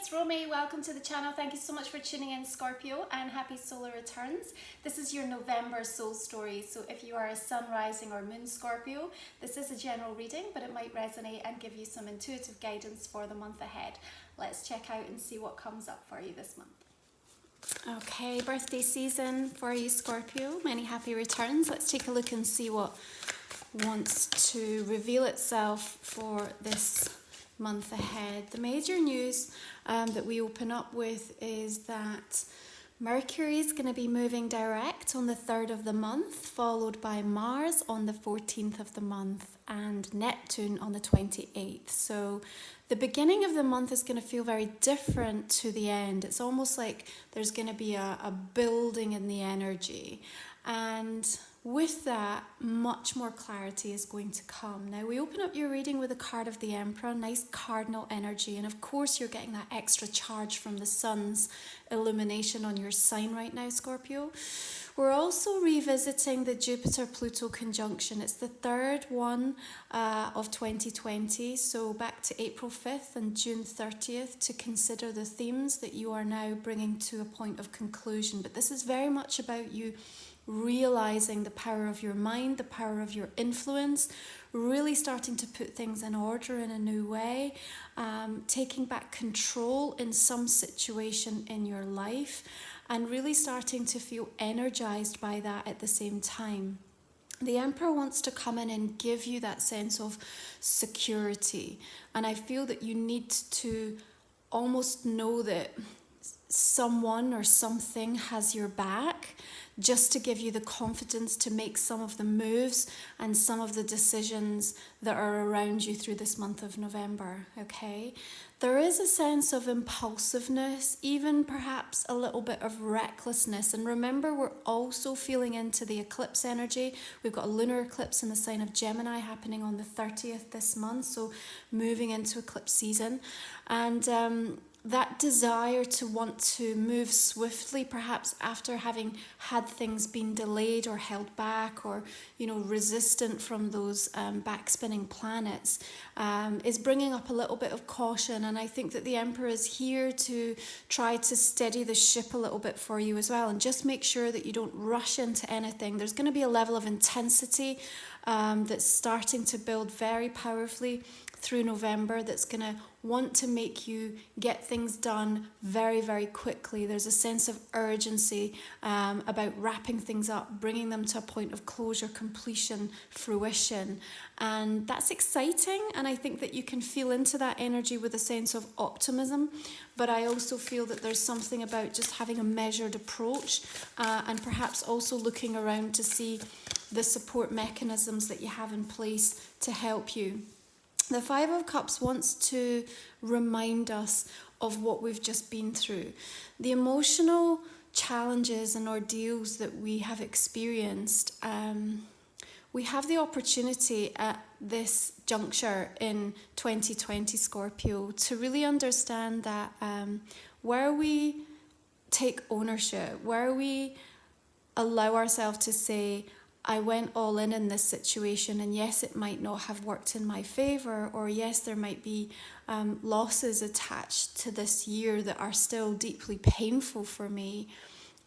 it's Romy. Welcome to the channel. Thank you so much for tuning in, Scorpio, and happy solar returns. This is your November soul story. So if you are a sun, rising or moon Scorpio, this is a general reading, but it might resonate and give you some intuitive guidance for the month ahead. Let's check out and see what comes up for you this month. Okay, birthday season for you, Scorpio. Many happy returns. Let's take a look and see what wants to reveal itself for this month ahead. The major news that we open up with is that Mercury is going to be moving direct on the 3rd of the month, followed by Mars on the 14th of the month and Neptune on the 28th. So the beginning of the month is going to feel very different to the end. It's almost like there's going to be a building in the energy. And with that, much more clarity is going to come. Now, we open up your reading with a card of the Emperor, nice cardinal energy. And of course, you're getting that extra charge from the sun's illumination on your sign right now, Scorpio. We're also revisiting the Jupiter-Pluto conjunction. It's the third one of 2020. So back to April 5th and June 30th to consider the themes that you are now bringing to a point of conclusion. But this is very much about you realizing the power of your mind, the power of your influence, really starting to put things in order in a new way, taking back control in some situation in your life, and really starting to feel energized by that at the same time. The Emperor wants to come in and give you that sense of security, and I feel that you need to almost know that someone or something has your back, just to give you the confidence to make some of the moves and some of the decisions that are around you through this month of November, okay? There is a sense of impulsiveness, even perhaps a little bit of recklessness. And remember, we're also feeling into the eclipse energy. We've got a lunar eclipse in the sign of Gemini happening on the 30th this month, so moving into eclipse season. And that desire to want to move swiftly, perhaps after having had things being delayed or held back, or resistant from those backspinning planets, is bringing up a little bit of caution. And I think that the Emperor is here to try to steady the ship a little bit for you as well, and just make sure that you don't rush into anything. There's going to be a level of intensity that's starting to build very powerfully through November, that's going to want to make you get things done very, very quickly. There's a sense of urgency about wrapping things up, bringing them to a point of closure, completion, fruition. And that's exciting. And I think that you can feel into that energy with a sense of optimism. But I also feel that there's something about just having a measured approach and perhaps also looking around to see the support mechanisms that you have in place to help you. The Five of Cups wants to remind us of what we've just been through. The emotional challenges and ordeals that we have experienced. We have the opportunity at this juncture in 2020, Scorpio, to really understand that where we take ownership, where we allow ourselves to say, I went all in this situation, and yes, it might not have worked in my favor, or yes, there might be losses attached to this year that are still deeply painful for me.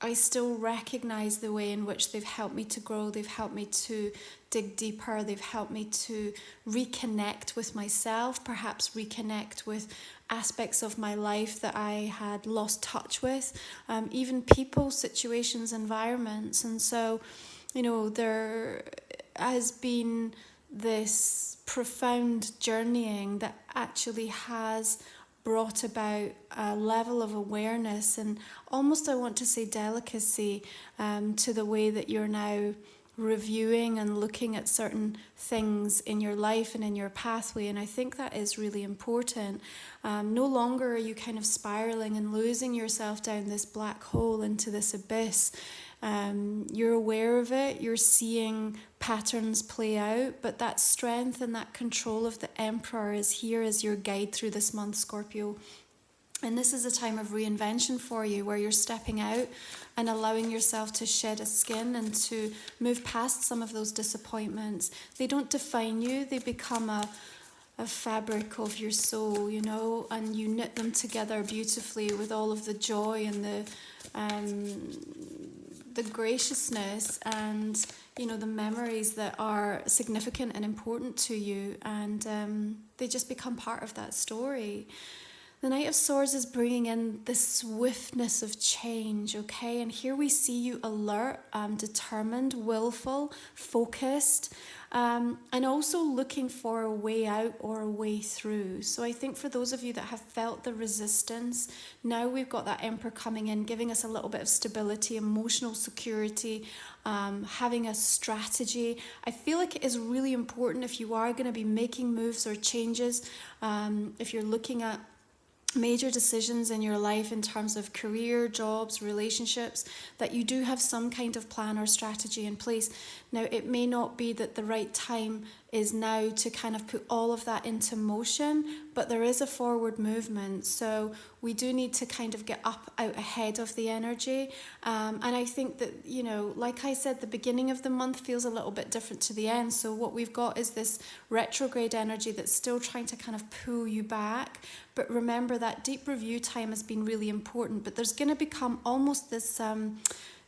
I still recognize the way in which they've helped me to grow. They've helped me to dig deeper. They've helped me to reconnect with myself, perhaps reconnect with aspects of my life that I had lost touch with, even people, situations, environments. And so, there has been this profound journeying that actually has brought about a level of awareness and almost, I want to say, delicacy to the way that you're now reviewing and looking at certain things in your life and in your pathway. And I think that is really important. No longer are you kind of spiraling and losing yourself down this black hole into this abyss. You're aware of it, you're seeing patterns play out, but that strength and that control of the Emperor is here as your guide through this month, Scorpio. And this is a time of reinvention for you, where you're stepping out and allowing yourself to shed a skin and to move past some of those disappointments. They don't define you, they become a fabric of your soul, you know, and you knit them together beautifully with all of the joy and the graciousness and, you know, the memories that are significant and important to you, and they just become part of that story. The Knight of Swords is bringing in the swiftness of change, okay? And here we see you alert, determined, willful, focused, and also looking for a way out or a way through. So I think for those of you that have felt the resistance, now we've got that Emperor coming in, giving us a little bit of stability, emotional security, having a strategy. I feel like it is really important if you are going to be making moves or changes, if you're looking at major decisions in your life in terms of career, jobs, relationships, that you do have some kind of plan or strategy in place. Now, it may not be that the right time is now to kind of put all of that into motion, but there is a forward movement. So we do need to kind of get up out ahead of the energy. And I think that, you know, like I said, the beginning of the month feels a little bit different to the end. So what we've got is this retrograde energy that's still trying to kind of pull you back. But remember that deep review time has been really important, but there's going to become almost this,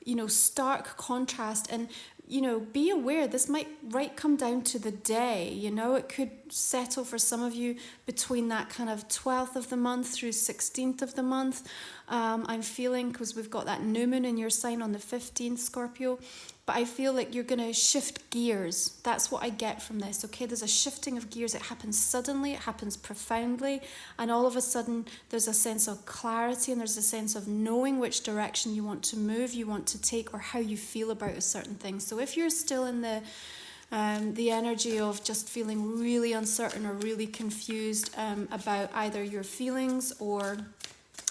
you know, stark contrast. And, you know, be aware this might come down to the day, you know, it could settle for some of you between that kind of 12th of the month through 16th of the month. I'm feeling, because we've got that new moon in your sign on the 15th, Scorpio, but I feel like you're going to shift gears. That's what I get from this, okay? There's a shifting of gears. It happens suddenly, it happens profoundly, and all of a sudden there's a sense of clarity and there's a sense of knowing which direction you want to move, you want to take, or how you feel about a certain thing. So if you're still in the energy of just feeling really uncertain or really confused about either your feelings or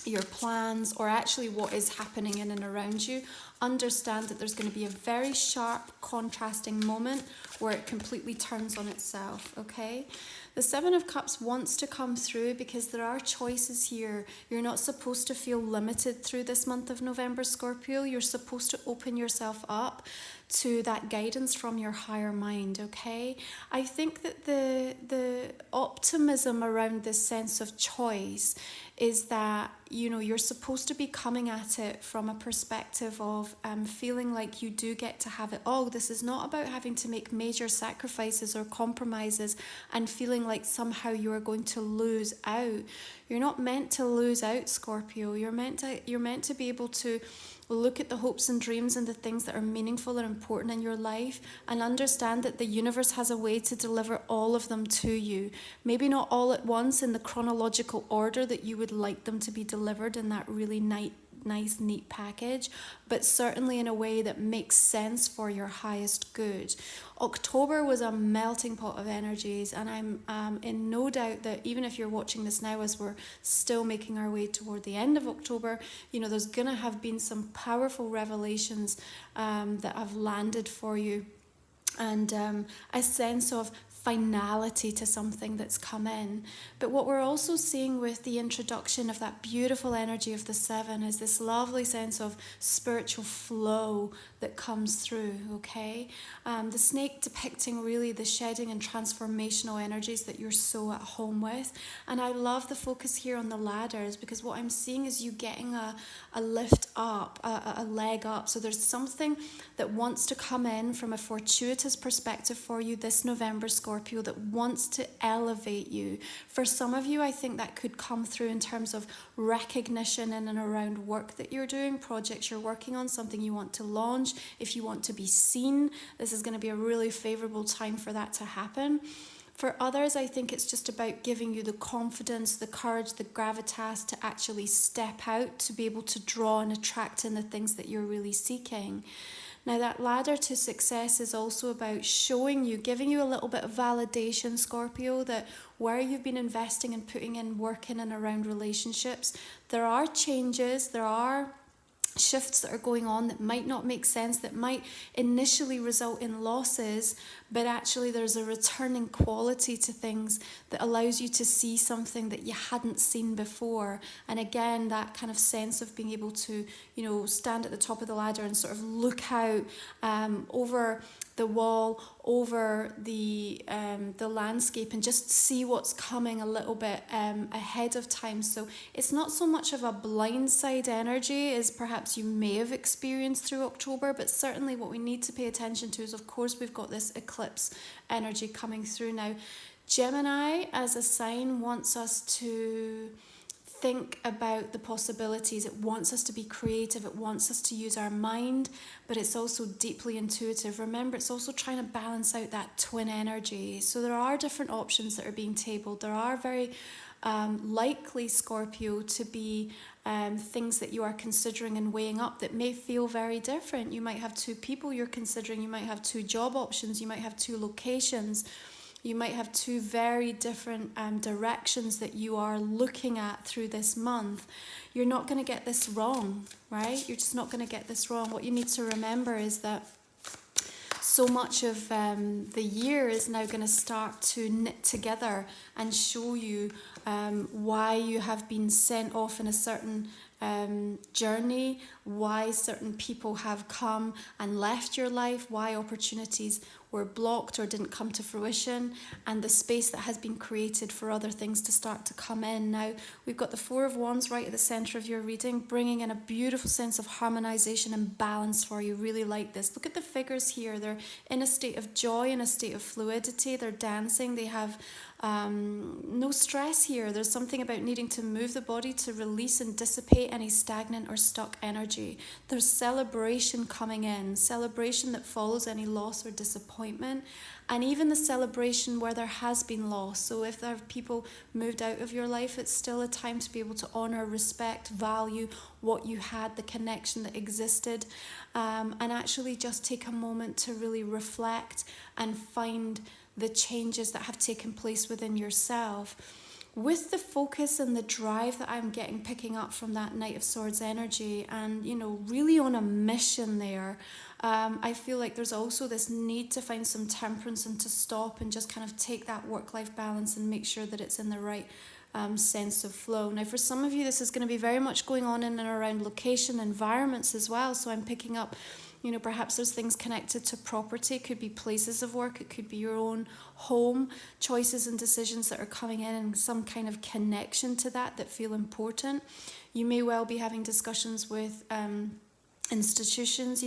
your plans or actually what is happening in and around you, understand that there's going to be a very sharp contrasting moment where it completely turns on itself, okay? The Seven of Cups wants to come through because there are choices here. You're not supposed to feel limited through this month of November, Scorpio. You're supposed to open yourself up to that guidance from your higher mind, okay? I think that the optimism around this sense of choice is that, you know, you're supposed to be coming at it from a perspective of feeling like you do get to have it all. This is not about having to make major sacrifices or compromises and feeling like somehow you are going to lose out. You're not meant to lose out, Scorpio. You're meant to be able to look at the hopes and dreams and the things that are meaningful and important in your life and understand that the universe has a way to deliver all of them to you. Maybe not all at once in the chronological order that you would like them to be delivered in that really nice, neat package, but certainly in a way that makes sense for your highest good. October was a melting pot of energies, and I'm in no doubt that even if you're watching this now as we're still making our way toward the end of October, you know, there's going to have been some powerful revelations that have landed for you, and a sense of finality to something that's come in. But what we're also seeing with the introduction of that beautiful energy of the Seven is this lovely sense of spiritual flow that comes through, okay? The snake depicting really the shedding and transformational energies that you're so at home with. And I love the focus here on the ladders, because what I'm seeing is you getting a lift up, a leg up. So there's something that wants to come in from a fortuitous perspective for you this November, Scorpio, that wants to elevate you. For some of you, I think that could come through in terms of recognition in and around work that you're doing, projects you're working on, something you want to launch. If you want to be seen, this is going to be a really favorable time for that to happen. For others, I think it's just about giving you the confidence, the courage, the gravitas to actually step out, to be able to draw and attract in the things that you're really seeking. Now, that ladder to success is also about showing you, giving you a little bit of validation, Scorpio, that where you've been investing and putting in work in and around relationships, there are changes, there are shifts that are going on that might not make sense, that might initially result in losses, but actually there's a returning quality to things that allows you to see something that you hadn't seen before. And again, that kind of sense of being able to, stand at the top of the ladder and sort of look out over the wall, over the landscape, and just see what's coming a little bit ahead of time. So it's not so much of a blindside energy as perhaps you may have experienced through October, but certainly what we need to pay attention to is, of course, we've got this eclipse energy coming through now. Gemini as a sign wants us to think about the possibilities. It wants us to be creative. It wants us to use our mind, but it's also deeply intuitive. Remember, it's also trying to balance out that twin energy. So there are different options that are being tabled. There are very likely, Scorpio, to be things that you are considering and weighing up that may feel very different. You might have 2 people you're considering. You might have 2 job options. You might have 2 locations. You might have 2 very different directions that you are looking at through this month. You're not going to get this wrong, right? You're just not going to get this wrong. What you need to remember is that so much of the year is now going to start to knit together and show you why you have been sent off in a certain journey, why certain people have come and left your life, why opportunities were blocked or didn't come to fruition, and the space that has been created for other things to start to come in. Now, we've got the 4 of Wands right at the centre of your reading, bringing in a beautiful sense of harmonization and balance for you. Really like this. Look at the figures here. They're in a state of joy, in a state of fluidity. They're dancing. They have no stress here. There's something about needing to move the body to release and dissipate any stagnant or stuck energy. There's celebration coming in, celebration that follows any loss or disappointment, and even the celebration where there has been loss. So if there have people moved out of your life, it's still a time to be able to honour, respect, value what you had, the connection that existed, and actually just take a moment to really reflect and find the changes that have taken place within yourself. With the focus and the drive that I'm picking up from that Knight of Swords energy, and really on a mission there, I feel like there's also this need to find some temperance and to stop and just kind of take that work-life balance and make sure that it's in the right sense of flow. Now, for some of you, this is going to be very much going on in and around location, environments as well. So I'm picking up, perhaps there's things connected to property. It could be places of work. It could be your own home, choices and decisions that are coming in and some kind of connection to that feel important. You may well be having discussions with institutions,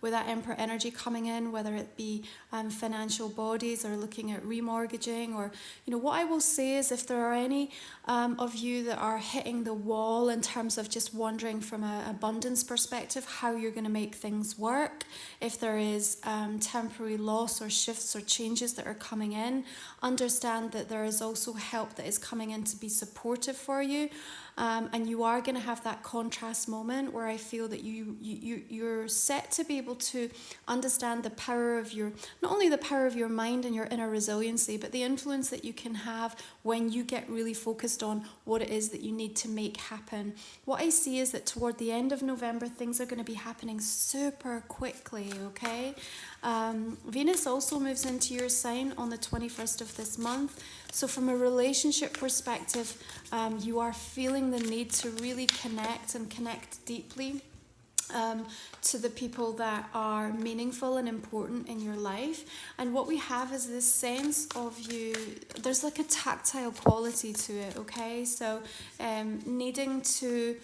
with that Emperor energy coming in, whether it be financial bodies or looking at remortgaging, or what I will say is, if there are any of you that are hitting the wall in terms of just wondering from an abundance perspective how you're going to make things work, if there is temporary loss or shifts or changes that are coming in, understand that there is also help that is coming in to be supportive for you. And you are going to have that contrast moment where I feel that you're set to be able to understand the power of not only the power of your mind and your inner resiliency, but the influence that you can have when you get really focused on what it is that you need to make happen. What I see is that toward the end of November, things are going to be happening super quickly, okay? Venus also moves into your sign on the 21st of this month. So from a relationship perspective, you are feeling the need to really connect and connect deeply to the people that are meaningful and important in your life. And what we have is this sense of you, there's like a tactile quality to it, okay? So needing to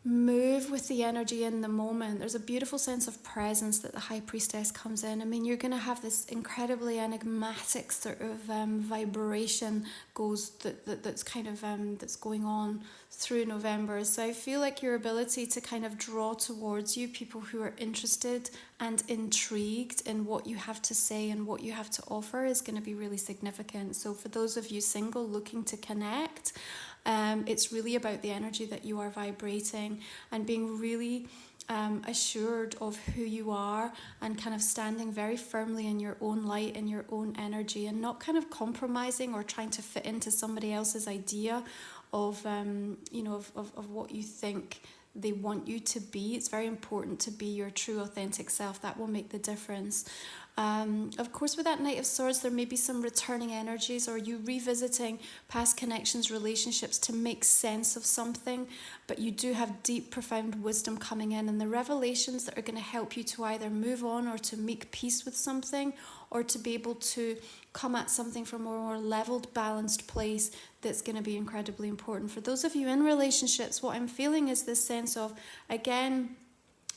move with the energy in the moment. There's a beautiful sense of presence that the High Priestess comes in. I mean, you're going to have this incredibly enigmatic sort of vibration that's kind of that's going on through November. So I feel like your ability to kind of draw towards you people who are interested and intrigued in what you have to say and what you have to offer is going to be really significant. So for those of you single looking to connect, it's really about the energy that you are vibrating and being really assured of who you are and kind of standing very firmly in your own light and your own energy, and not kind of compromising or trying to fit into somebody else's idea of of what you think they want you to be. It's very important to be your true authentic self. That will make the difference. Of course, with that Knight of Swords, there may be some returning energies, or you revisiting past connections, relationships to make sense of something, but you do have deep, profound wisdom coming in, and the revelations that are going to help you to either move on or to make peace with something, or to be able to come at something from a more leveled, balanced place, that's going to be incredibly important. For those of you in relationships, what I'm feeling is this sense of, again,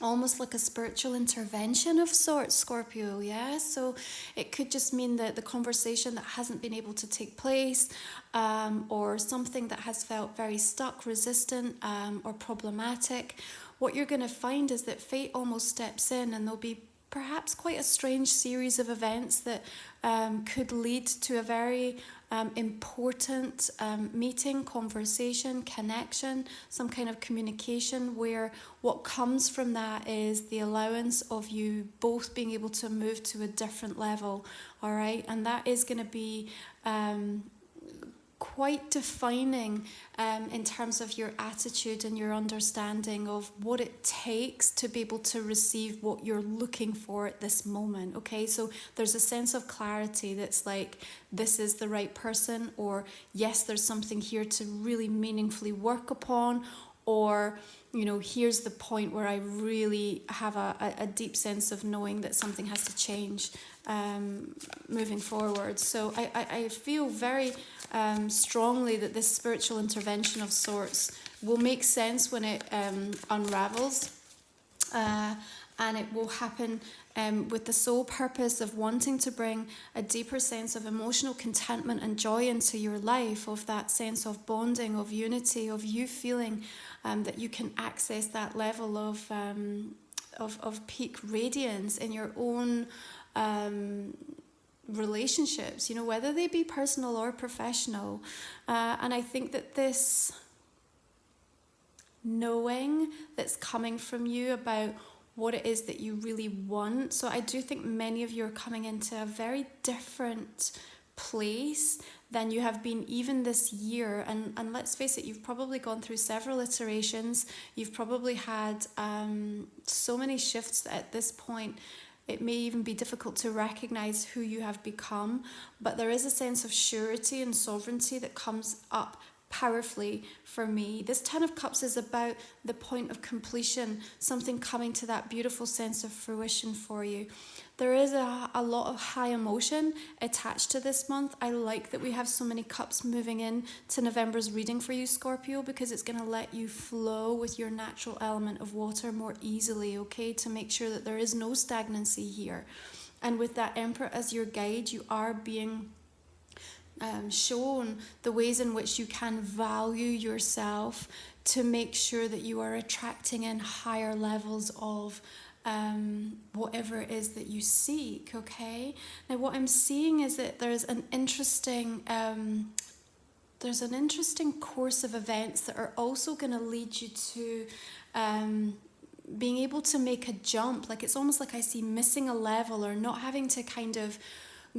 almost like a spiritual intervention of sorts, Scorpio, yeah? So it could just mean that the conversation that hasn't been able to take place, or something that has felt very stuck, resistant, or problematic. What you're going to find is that fate almost steps in, and there'll be perhaps quite a strange series of events that could lead to a very important meeting, conversation, connection, some kind of communication, where what comes from that is the allowance of you both being able to move to a different level, all right? And that is going to be quite defining in terms of your attitude and your understanding of what it takes to be able to receive what you're looking for at this moment, okay? So there's a sense of clarity that's like, this is the right person, or yes, there's something here to really meaningfully work upon, or, you know, here's the point where I really have a deep sense of knowing that something has to change moving forward. So I feel very strongly that this spiritual intervention of sorts will make sense when it unravels, and it will happen with the sole purpose of wanting to bring a deeper sense of emotional contentment and joy into your life, of that sense of bonding, of unity, of you feeling that you can access that level of peak radiance in your own relationships, you know, whether they be personal or professional. And I think that this knowing that's coming from you about what it is that you really want. So I do think many of you are coming into a very different place than you have been even this year. And let's face it, you've probably gone through several iterations. You've probably had so many shifts that at this point it may even be difficult to recognize who you have become. But there is a sense of surety and sovereignty that comes up powerfully for me. This Ten of Cups is about the point of completion, something coming to that beautiful sense of fruition for you. There is a lot of high emotion attached to this month. I like that we have so many cups moving in to November's reading for you, Scorpio, because it's going to let you flow with your natural element of water more easily, okay, to make sure that there is no stagnancy here. And with that Emperor as your guide, you are being shown the ways in which you can value yourself to make sure that you are attracting in higher levels of whatever it is that you seek, okay? Now what I'm seeing is that there's an interesting course of events that are also going to lead you to being able to make a jump. Like, it's almost like I see missing a level, or not having to kind of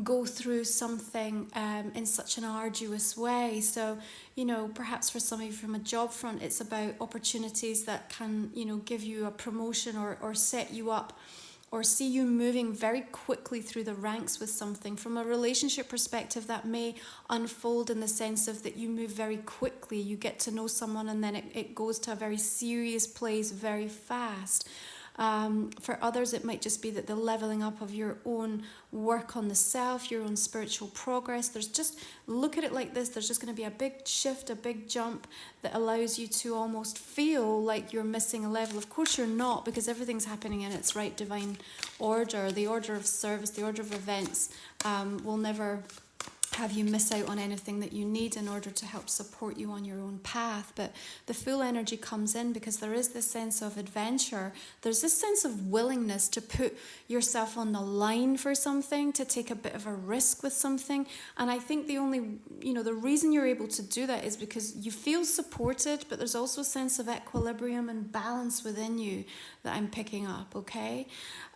go through something in such an arduous way. So, you know, perhaps for some of you from a job front, it's about opportunities that can, you know, give you a promotion, or set you up, or see you moving very quickly through the ranks with something. From a relationship perspective, that may unfold in the sense of that you move very quickly. You get to know someone, and then it goes to a very serious place very fast. For others, it might just be that the leveling up of your own work on the self, your own spiritual progress. There's just, look at it like this, there's just going to be a big shift, a big jump that allows you to almost feel like you're missing a level. Of course you're not, because everything's happening in its right divine order. The order of service, the order of events will never have you miss out on anything that you need in order to help support you on your own path. But the full energy comes in because there is this sense of adventure. There's this sense of willingness to put yourself on the line for something, to take a bit of a risk with something. And I think the only, you know, the reason you're able to do that is because you feel supported, but there's also a sense of equilibrium and balance within you that I'm picking up, okay?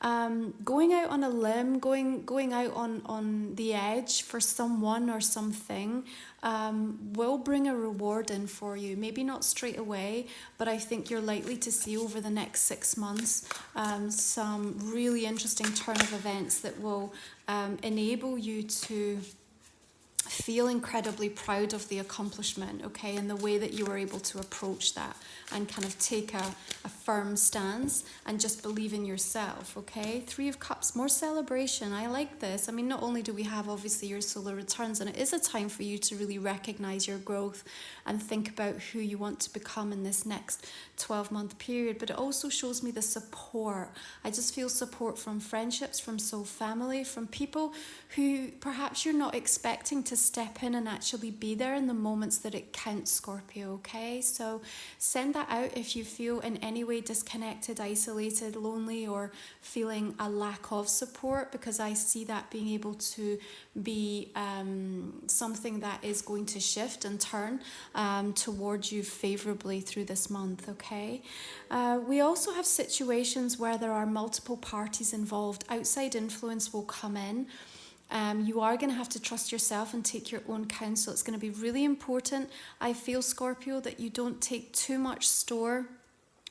Going out on a limb, going out on the edge for someone someone or something will bring a reward in for you. Maybe not straight away, but I think you're likely to see over the next 6 months some really interesting turn of events that will enable you to feel incredibly proud of the accomplishment, okay, and the way that you were able to approach that and kind of take a firm stance and just believe in yourself, okay? 3 of Cups, more celebration. I like this. I mean, not only do we have obviously your solar returns, and it is a time for you to really recognize your growth and think about who you want to become in this next 12-month period, but it also shows me the support. I just feel support from friendships, from soul family, from people who perhaps you're not expecting to step in and actually be there in the moments that it counts, Scorpio, okay? So send that out if you feel in any way disconnected, isolated, lonely, or feeling a lack of support, because I see that being able to be something that is going to shift and turn towards you favorably through this month, okay? We also have situations where there are multiple parties involved. Outside influence will come in. You are going to have to trust yourself and take your own counsel. It's going to be really important, I feel, Scorpio, that you don't take too much store,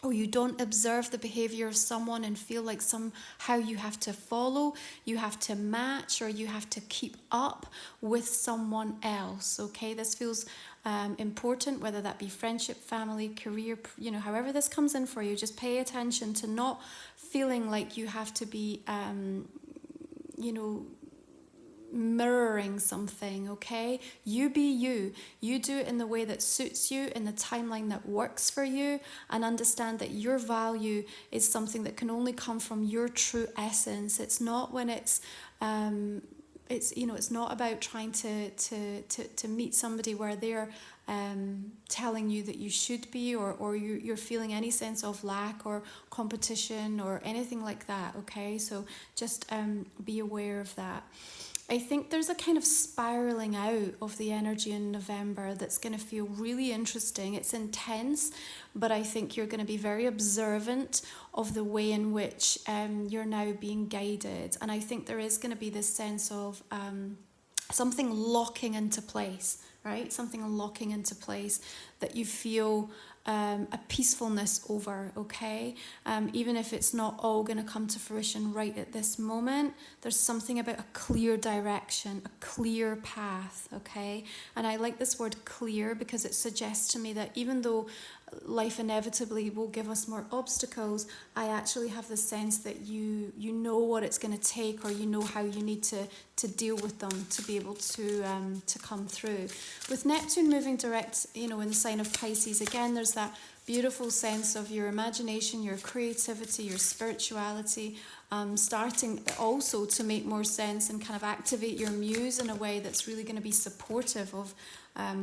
or you don't observe the behavior of someone and feel like somehow you have to follow, you have to match, or you have to keep up with someone else, okay? This feels important, whether that be friendship, family, career, however this comes in for you. Just pay attention to not feeling like you have to be, mirroring something, okay? You be you. You do it in the way that suits you, in the timeline that works for you, and understand that your value is something that can only come from your true essence. It's not when it's not about trying to meet somebody where they're telling you that you should be, or you're feeling any sense of lack or competition or anything like that, okay? So just be aware of that. I think there's a kind of spiraling out of the energy in November that's going to feel really interesting. It's intense, but I think you're going to be very observant of the way in which you're now being guided. And I think there is going to be this sense of something locking into place, right? Something locking into place that you feel a peacefulness over, okay? Even if it's not all going to come to fruition right at this moment, there's something about a clear direction, a clear path, okay? And I like this word clear because it suggests to me that even though life inevitably will give us more obstacles, I actually have the sense that you know what it's going to take, or you know how you need to deal with them to be able to come through. With Neptune moving direct, in the sign of Pisces, again, there's that beautiful sense of your imagination, your creativity, your spirituality, starting also to make more sense and kind of activate your muse in a way that's really going to be supportive of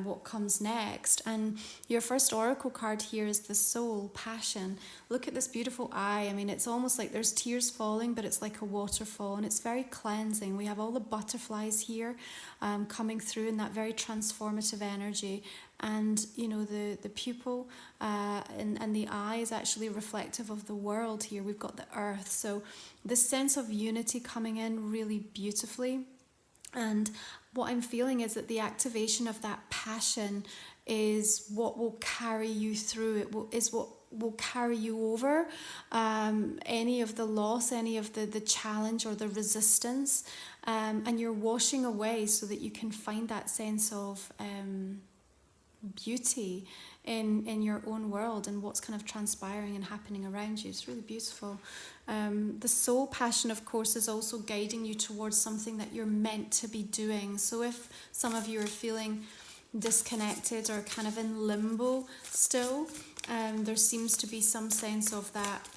what comes next. And your first oracle card here is the soul, passion. Look at this beautiful eye. I mean, it's almost like there's tears falling, but it's like a waterfall, and it's very cleansing. We have all the butterflies here coming through in that very transformative energy. And the pupil and the eye is actually reflective of the world here. We've got the earth, so this sense of unity coming in really beautifully. And what I'm feeling is that the activation of that passion is what will carry you through. Is what will carry you over any of the loss, any of the challenge or the resistance, and you're washing away so that you can find that sense of beauty in your own world and what's kind of transpiring and happening around you. It's really beautiful. The soul passion, of course, is also guiding you towards something that you're meant to be doing. So if some of you are feeling disconnected or kind of in limbo still, there seems to be some sense of that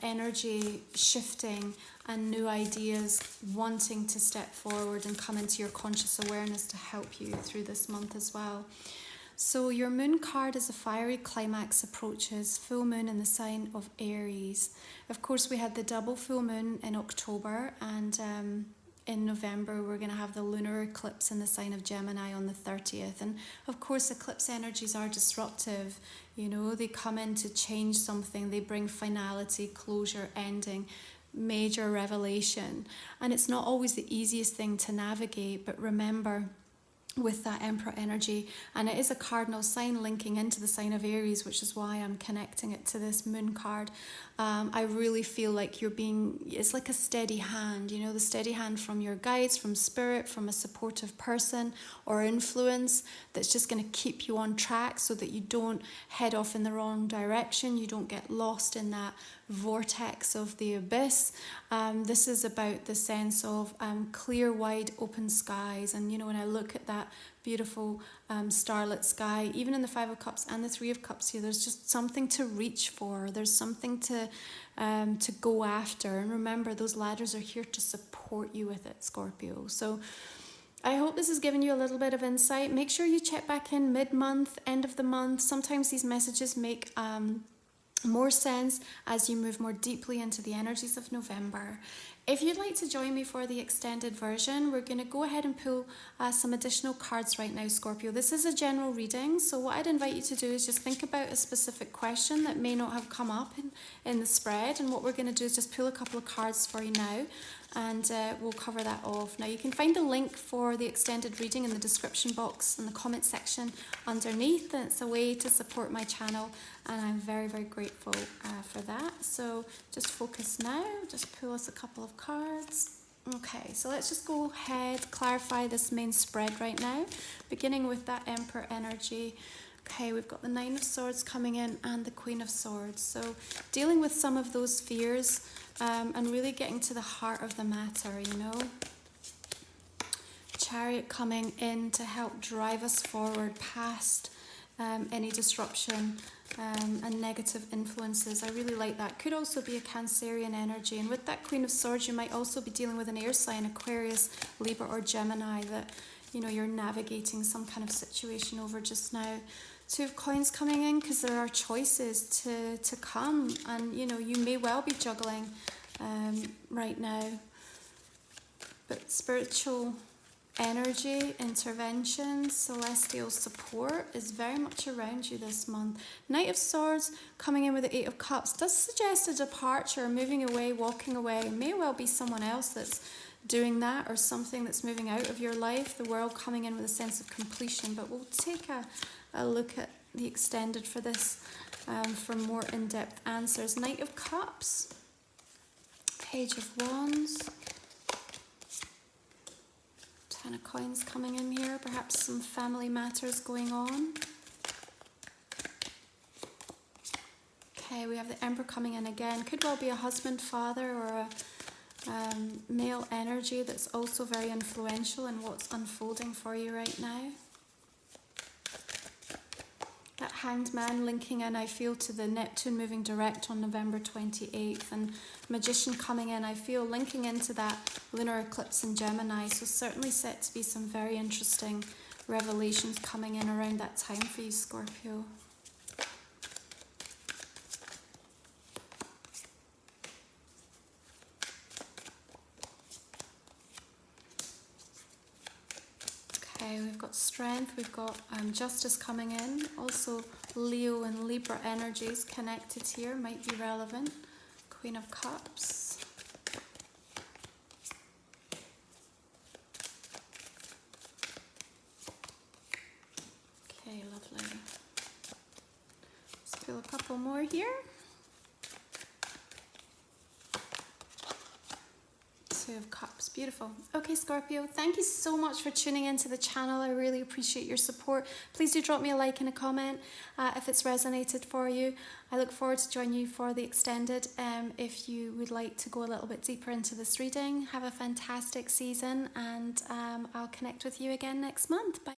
energy shifting and new ideas wanting to step forward and come into your conscious awareness to help you through this month as well. So your moon card is a fiery climax approaches, full moon in the sign of Aries. Of course, we had the double full moon in October, and in November we're going to have the lunar eclipse in the sign of Gemini on the 30th. And of course, eclipse energies are disruptive. They come in to change something. They bring finality, closure, ending, major revelation. And it's not always the easiest thing to navigate, but remember, with that Emperor energy, and it is a cardinal sign linking into the sign of Aries, which is why I'm connecting it to this moon card. I really feel like it's like a steady hand, you know, the steady hand from your guides, from spirit, from a supportive person or influence that's just going to keep you on track so that you don't head off in the wrong direction, you don't get lost in that vortex of the abyss. This is about the sense of clear, wide, open skies. And, you know, when I look at that beautiful starlit sky, even in the Five of Cups and the Three of Cups here, there's just something to reach for. There's something to go after. And remember, those ladders are here to support you with it, Scorpio. So I hope this has given you a little bit of insight. Make sure you check back in mid-month, end of the month. Sometimes these messages make more sense as you move more deeply into the energies of November. If you'd like to join me for the extended version, we're going to go ahead and pull some additional cards right now, Scorpio. This is a general reading, so what I'd invite you to do is just think about a specific question that may not have come up in the spread, and what we're going to do is just pull a couple of cards for you now, and we'll cover that off. Now, you can find the link for the extended reading in the description box in the comment section underneath. It's a way to support my channel, and I'm very, very grateful for that. So just focus now, just pull us a couple of cards. Okay, so let's just go ahead, clarify this main spread right now, beginning with that Emperor energy. Okay, we've got the Nine of Swords coming in and the Queen of Swords. So dealing with some of those fears and really getting to the heart of the matter, you know. Chariot coming in to help drive us forward past any disruption and negative influences. I really like that. Could also be a Cancerian energy. And with that Queen of Swords, you might also be dealing with an air sign, Aquarius, Libra or Gemini, that, you know, you're navigating some kind of situation over just now. Two of Coins coming in because there are choices to come, and, you know, you may well be juggling right now. But spiritual energy, intervention, celestial support is very much around you this month. Knight of Swords coming in with the Eight of Cups does suggest a departure, moving away, walking away. It may well be someone else that's doing that, or something that's moving out of your life. The World coming in with a sense of completion, but we'll take a look at the extended for this for more in-depth answers. Knight of Cups, Page of Wands, Ten of Coins coming in here, perhaps some family matters going on. Okay, we have the Emperor coming in again. Could well be a husband, father, or a male energy that's also very influential in what's unfolding for you right now. That Hanged Man linking in, I feel, to the Neptune moving direct on November 28th, and Magician coming in, I feel, linking into that lunar eclipse in Gemini. So certainly set to be some very interesting revelations coming in around that time for you, Scorpio. Okay, we've got Strength, we've got Justice coming in. Also Leo and Libra energies connected here, might be relevant. Queen of Cups. Okay, lovely. Let's pull a couple more here. Two of Cups, beautiful. Okay, Scorpio, thank you so much for tuning into the channel. I really appreciate your support. Please do drop me a like and a comment if it's resonated for you. I look forward to joining you for the extended. If you would like to go a little bit deeper into this reading, have a fantastic season, and I'll connect with you again next month. Bye.